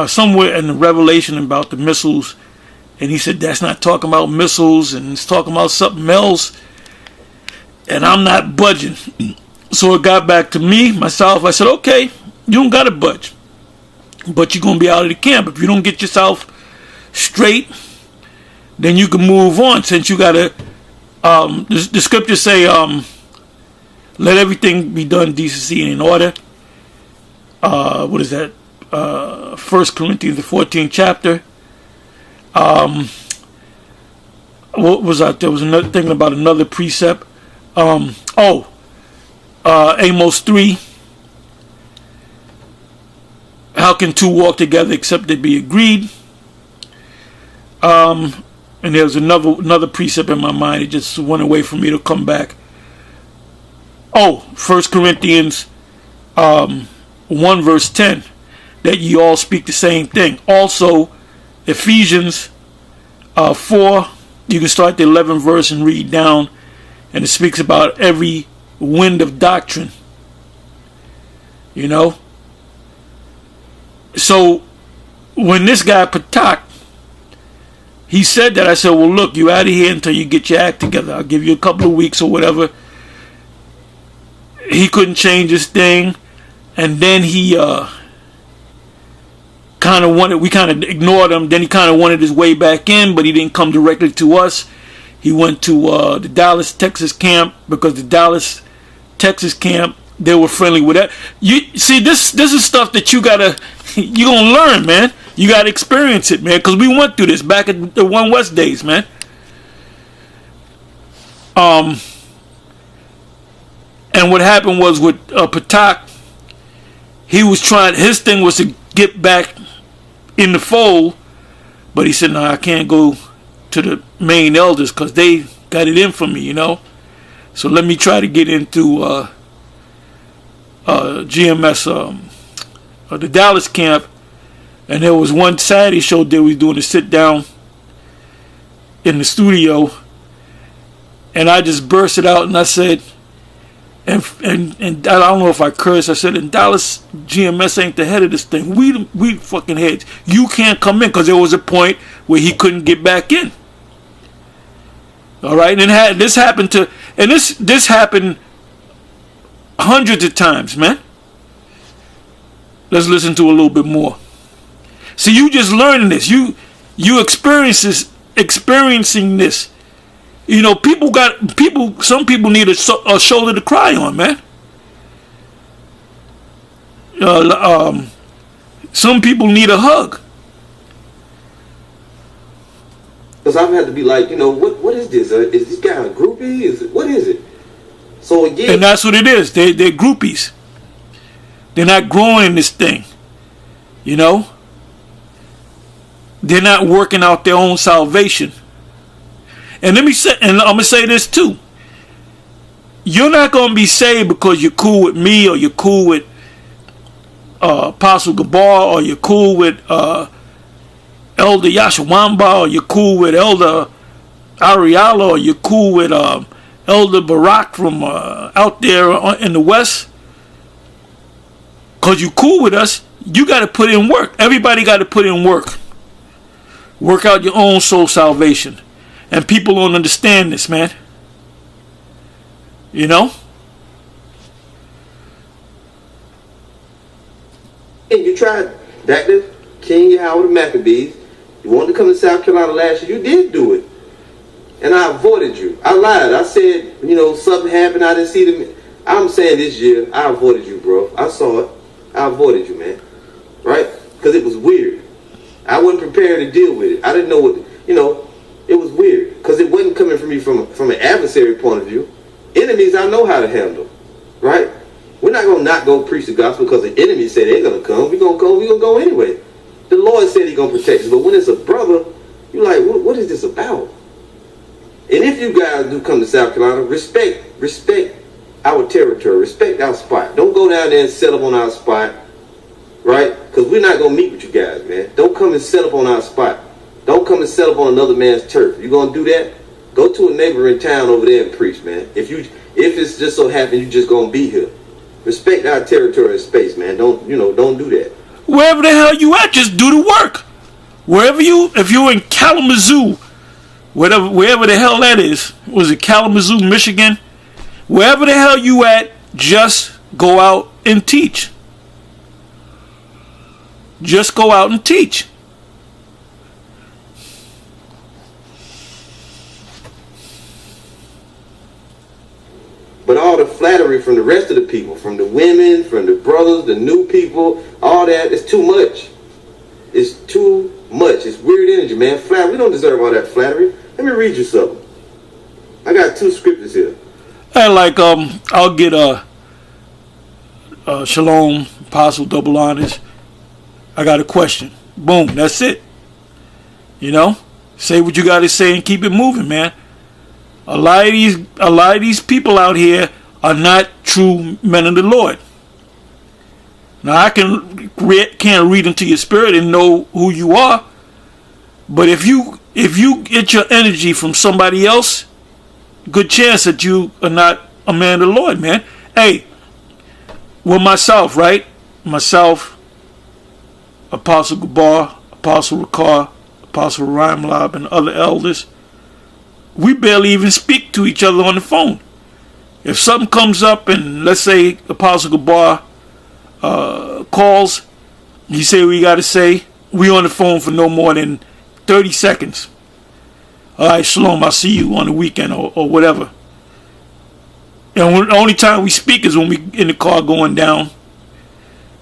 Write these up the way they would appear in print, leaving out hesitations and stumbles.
somewhere in the Revelation about the missiles, and he said that's not talking about missiles, and it's talking about something else, and I'm not budging. So it got back to me, myself. I said, okay, you don't got to budge, but you're going to be out of the camp. If you don't get yourself straight, then you can move on, since you got to, the scriptures say, let everything be done decency and in order. What is that? 1 Corinthians, the 14th chapter. What was that? There was another thing about another precept. Amos 3. How can two walk together except they be agreed? And there's another precept in my mind. It just went away from me to come back. 1 Corinthians 1 verse 10. That ye all speak the same thing. Also, Ephesians 4. You can start the 11th verse and read down. And it speaks about every wind of doctrine. You know? So, when this guy Patak, he said that, I said, well, look, you out of here until you get your act together. I'll give you a couple of weeks or whatever. He couldn't change his thing. And then he we kind of ignored him. Then he kind of wanted his way back in, but he didn't come directly to us. He went to the Dallas, Texas camp, because the Dallas, Texas camp, they were friendly with that. You see, this is stuff that you gonna learn, man. You gotta experience it, man, because we went through this back at the One West days, man. And what happened was with Patak, his thing was to get back in the fold, but he said, no, I can't go to the main elders because they got it in for me, you know. So let me try to get into GMS, the Dallas camp. And there was one Saturday show that we was doing a sit down in the studio, and I just bursted out and I said, and I don't know if I cursed. I said, in Dallas, GMS ain't the head of this thing. We fucking heads. You can't come in, because there was a point where he couldn't get back in. All right, and this happened hundreds of times, man. Let's listen to a little bit more. See, you just learning this. You experiencing this. You know, some people need a shoulder to cry on, man. Some people need a hug. Because I've had to be like, you know, what is this? Is this guy a groupie? What is it? So again, and that's what it is. They're groupies. They're not growing in this thing. You know? They're not working out their own salvation. And I'm gonna say this too. You're not gonna be saved because you're cool with me, or you're cool with Apostle Gabar, or you're cool with Elder Yashawamba, or you're cool with Elder Ariala, or you're cool with Elder Barak from out there in the West. Because you're cool with us, you got to put in work. Everybody got to put in work. Work out your own soul salvation. And people don't understand this, man. You know? And you tried back to King Howard Maccabees. You wanted to come to South Carolina last year. You did do it. And I avoided you. I lied. I said, you know, something happened. I didn't see them. I'm saying this year, I avoided you, bro. I saw it. I avoided you, man. Right? Because it was weird. I wasn't prepared to deal with it. I didn't know what, you know, it was weird. Because it wasn't coming from me from an adversary point of view. Enemies I know how to handle. Right? We're not going to not go preach the gospel because the enemy said they're going to come. We're going to go anyway. The Lord said he's going to protect us. But when it's a brother, you're like, what is this about? And if you guys do come to South Carolina, respect our territory. Respect our spot. Don't go down there and set up on our spot. Right? Because we're not going to meet with you guys, man. Don't come and set up on our spot. Don't come and set up on another man's turf. You going to do that? Go to a neighboring town over there and preach, man. If it's just so happen you just going to be here. Respect our territory and space, man. Don't do that. Wherever the hell you at, just do the work. If you're in Kalamazoo, wherever the hell that is, was it Kalamazoo, Michigan? Wherever the hell you at, just go out and teach. Just go out and teach. But all the flattery from the rest of the people, from the women, from the brothers, the new people, all that, it's too much. It's too much. It's weird energy, man. Flattery. We don't deserve all that flattery. Let me read you something. I got 2 scriptures here. Hey, like, I'll get Shalom, Apostle, double honors. I got a question. Boom, that's it. You know? Say what you got to say and keep it moving, man. A lot of these people out here are not true men of the Lord. Now I can't read into your spirit and know who you are, but if you get your energy from somebody else, good chance that you are not a man of the Lord, man. Hey, with myself, right? Myself, Apostle Gabar, Apostle Ricard, Apostle Rhymelab, and other elders. We barely even speak to each other on the phone. If something comes up and let's say Apostle Gabar calls, he say we got to say, we on the phone for no more than 30 seconds. All right, Shalom, I'll see you on the weekend or whatever. And the only time we speak is when we in the car going down,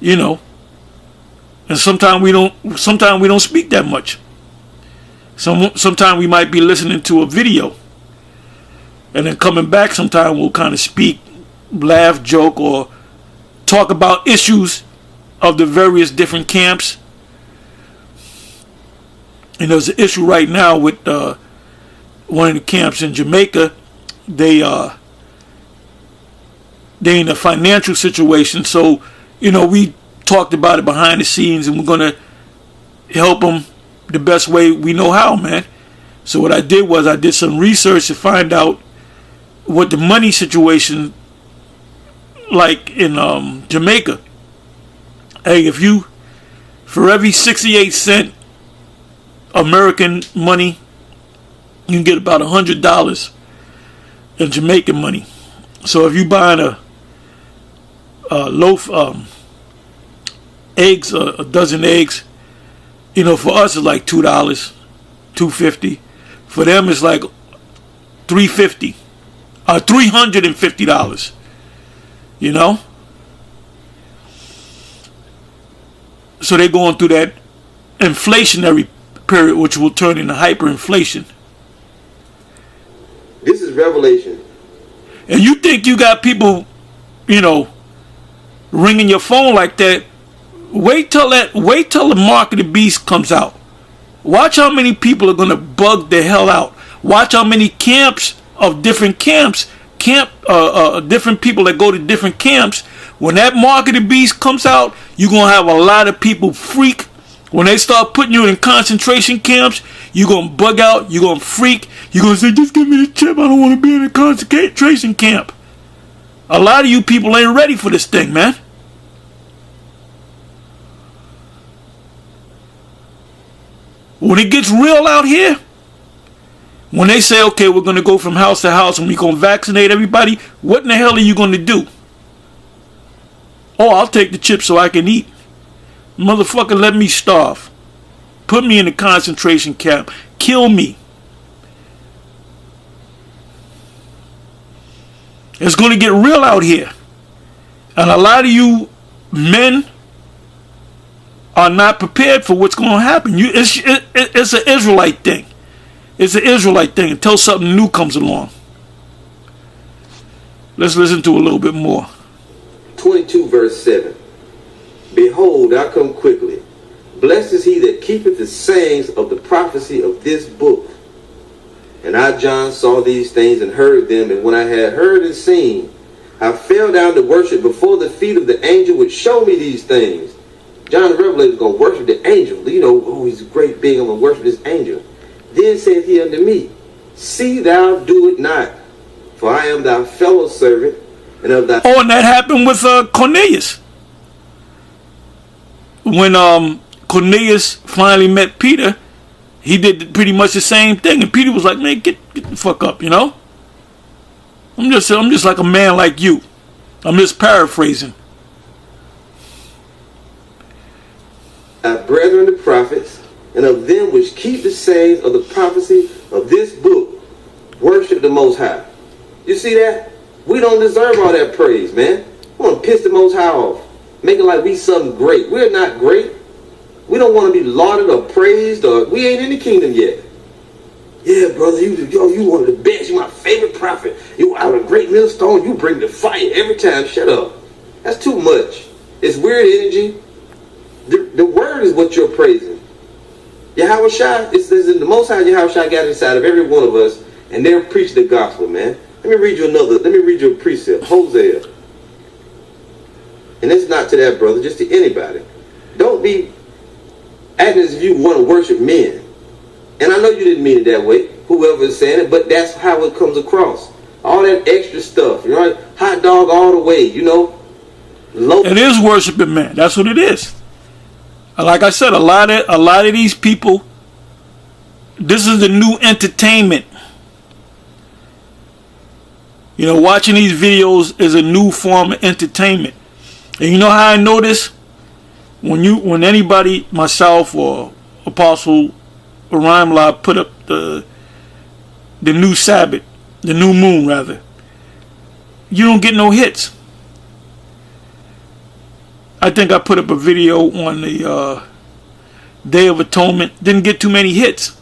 you know. And sometimes we don't speak that much. Sometimes we might be listening to a video, and then coming back, sometimes we'll kind of speak, laugh, joke, or talk about issues of the various different camps. And there's an issue right now with one of the camps in Jamaica. They in a financial situation, so you know we talked about it behind the scenes, and we're gonna help them the best way we know how, man. So what I did was I did some research to find out what the money situation like in Jamaica. Hey, if you for every 68 cent American money, you can get about $100 in Jamaican money. So if you buying a loaf eggs, a dozen eggs, you know, for us it's like $2, $2.50. For them it's like $3.50, $350. You know, so they're going through that inflationary period, which will turn into hyperinflation. This is Revelation. And you think you got people, you know, ringing your phone like that? Wait till the mark of the beast comes out. Watch how many people are gonna bug the hell out. Watch how many camps of different camps, different people that go to different camps. When that mark of the beast comes out, you're gonna have a lot of people freak. When they start putting you in concentration camps, you're gonna bug out. You're gonna freak. You're gonna say, "Just give me the chip. I don't want to be in a concentration camp." A lot of you people ain't ready for this thing, man. When it gets real out here, when they say, okay, we're going to go from house to house and we're going to vaccinate everybody, what in the hell are you going to do? Oh, I'll take the chip so I can eat. Motherfucker, let me starve. Put me in a concentration camp. Kill me. It's going to get real out here. And a lot of you men are not prepared for what's going to happen. It's an Israelite thing. It's an Israelite thing until something new comes along. Let's listen to a little bit more. 22 verse 7. Behold, I come quickly. Blessed is he that keepeth the sayings of the prophecy of this book. And I, John, saw these things and heard them. And when I had heard and seen, I fell down to worship before the feet of the angel which showed me these things. John the Revelator is going to worship the angel. You know, oh, he's great big. I'm going to worship this angel. Then saith he unto me, see thou do it not, for I am thy fellow servant and of thy... Oh, and that happened with Cornelius. when Cornelius finally met Peter, he did pretty much the same thing, and Peter was like, "Man, get the fuck up," you know. I'm just like a man like you. I'm just paraphrasing. Our brethren the prophets, and of them which keep the sayings of the prophecy of this book, worship the Most High. You see that? We don't deserve all that praise, man. We want to piss the Most High off, make it like we something great. We're not great. We don't want to be lauded or praised, or we ain't in the kingdom yet. Yeah, brother, you one of the best. You my favorite prophet. You out of great millstone. You bring the fire every time. Shut up. That's too much. It's weird energy. The word is what you're praising. Yahweh Shai, it's the Most High Yahweh Shai got inside of every one of us, and they're preaching the gospel, man. Let me read you a precept. Hosea. And it's not to that brother, just to anybody. Don't be acting as if you want to worship men. And I know you didn't mean it that way, whoever is saying it, but that's how it comes across. All that extra stuff, you know, hot dog all the way, you know. It is worshiping man. That's what it is. Like I said, a lot of these people, this is the new entertainment. You know, watching these videos is a new form of entertainment. And you know how I know this? When anybody, myself or Apostle Orion La, put up the new Sabbath, the new moon rather, you don't get no hits. I think I put up a video on the Day of Atonement, didn't get too many hits.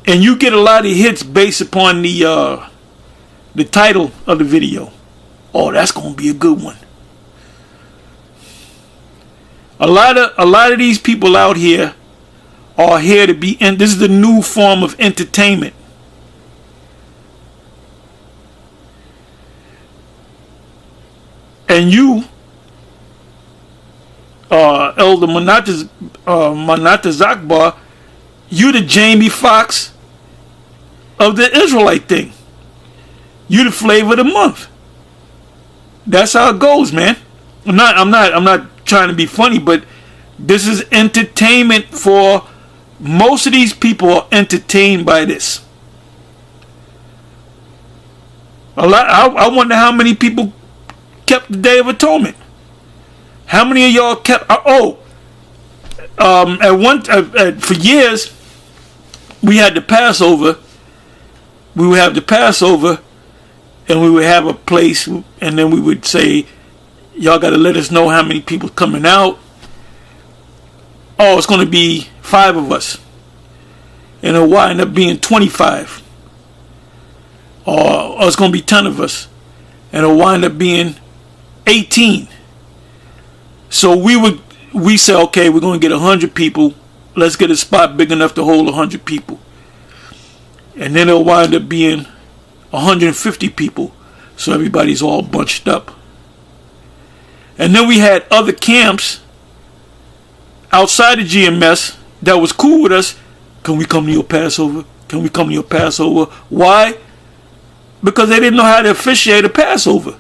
And you get a lot of hits based upon the title of the video. Oh, that's gonna be a good one. A lot of these people out here are here to be, and this is the new form of entertainment. And you, Elder Manatas Zakbar, you the Jamie Foxx of the Israelite thing. You the flavor of the month. That's how it goes, man. I'm not trying to be funny, but this is entertainment for most of these people. Are entertained by this. I wonder how many people kept the Day of Atonement. How many of y'all kept? For years we had the Passover. We would have the Passover, and we would have a place, and then we would say, y'all got to let us know how many people coming out. Oh, it's going to be 5 of us, and it'll wind up being 25. Or it's going to be 10 of us, and it'll wind up being 18. So we say, okay, we're going to get 100 people. Let's get a spot big enough to hold 100 people. And then it'll wind up being 150 people. So everybody's all bunched up. And then we had other camps outside of GMS that was cool with us. Can we come to your Passover? Can we come to your Passover? Why? Because they didn't know how to officiate a Passover.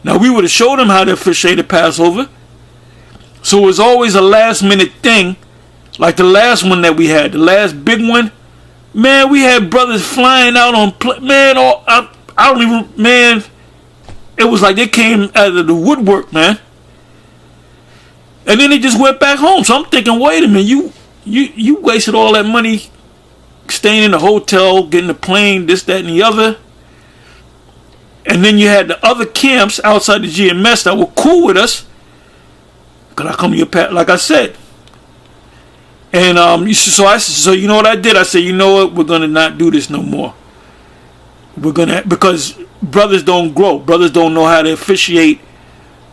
Now we would have showed them how to officiate a Passover. So it was always a last minute thing. Like the last one that we had, the last big one. Man, we had brothers flying out on man. I don't even, man. It was like they came out of the woodwork, man. And then they just went back home. So I'm thinking, wait a minute, you wasted all that money staying in the hotel, getting the plane, this, that, and the other. And then you had the other camps outside the GMS that were cool with us. Could I come to your pad? Like I said. And so you know what I did? I said, you know what? We're gonna not do this no more. Because brothers don't grow. Brothers don't know how to officiate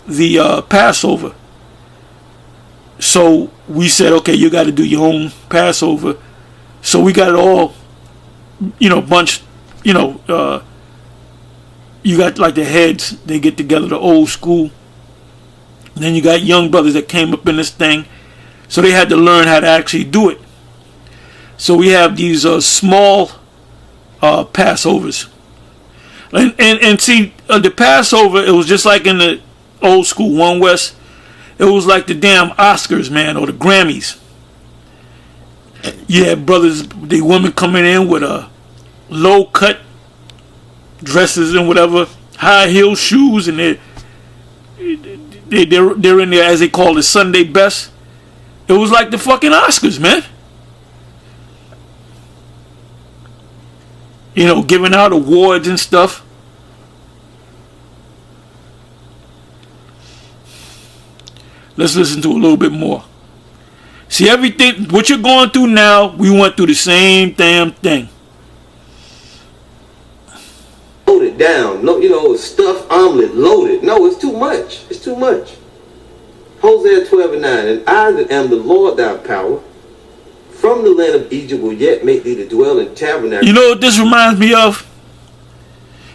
the Passover. So we said, okay, you got to do your own Passover. So we got it all, bunched. You got like the heads. They get together, the old school. And then you got young brothers that came up in this thing. So they had to learn how to actually do it. So we have these small Passovers. And see, the Passover, it was just like in the old school, One West. It was like the damn Oscars, man, or the Grammys. You had brothers, the women coming in with a low cut dresses and whatever, high heel shoes, and they're in there, as they call it, Sunday best. It was like the fucking Oscars, man. You know, giving out awards and stuff. Let's listen to a little bit more. See, everything, what you're going through now, we went through the same damn thing. Loaded down. No, you know, stuffed omelet loaded. No, it's too much. It's too much. Hosea 12:9. And I that am the Lord thy power, from the land of Egypt will yet make thee to dwell in tabernacles. You know what this reminds me of?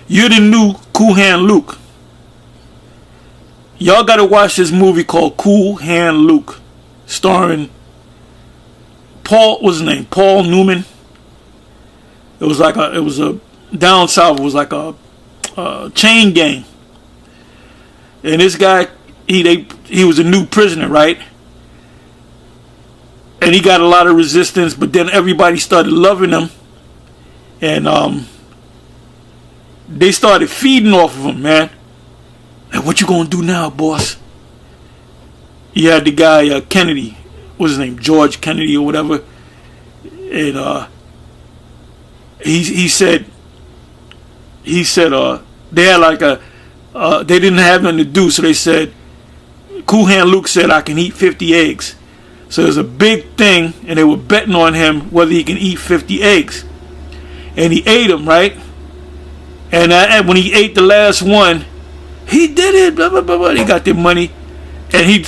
You're the new Cool Hand Luke. Y'all gotta watch this movie called Cool Hand Luke, starring Paul, what's his name? Paul Newman. It was a down south. It was like a chain gang, and this guy, he was a new prisoner, right? And he got a lot of resistance, but then everybody started loving him, and they started feeding off of him, man. Like, what you gonna do now, boss? You had the guy Kennedy, what's his name, George Kennedy or whatever, and he said they had like they didn't have nothing to do, so they said, Cool Hand Luke said, I can eat 50 eggs. So there's a big thing, and they were betting on him whether he can eat 50 eggs, and he ate them, right? And when he ate the last one, he did it, blah blah blah blah. He got their money, and he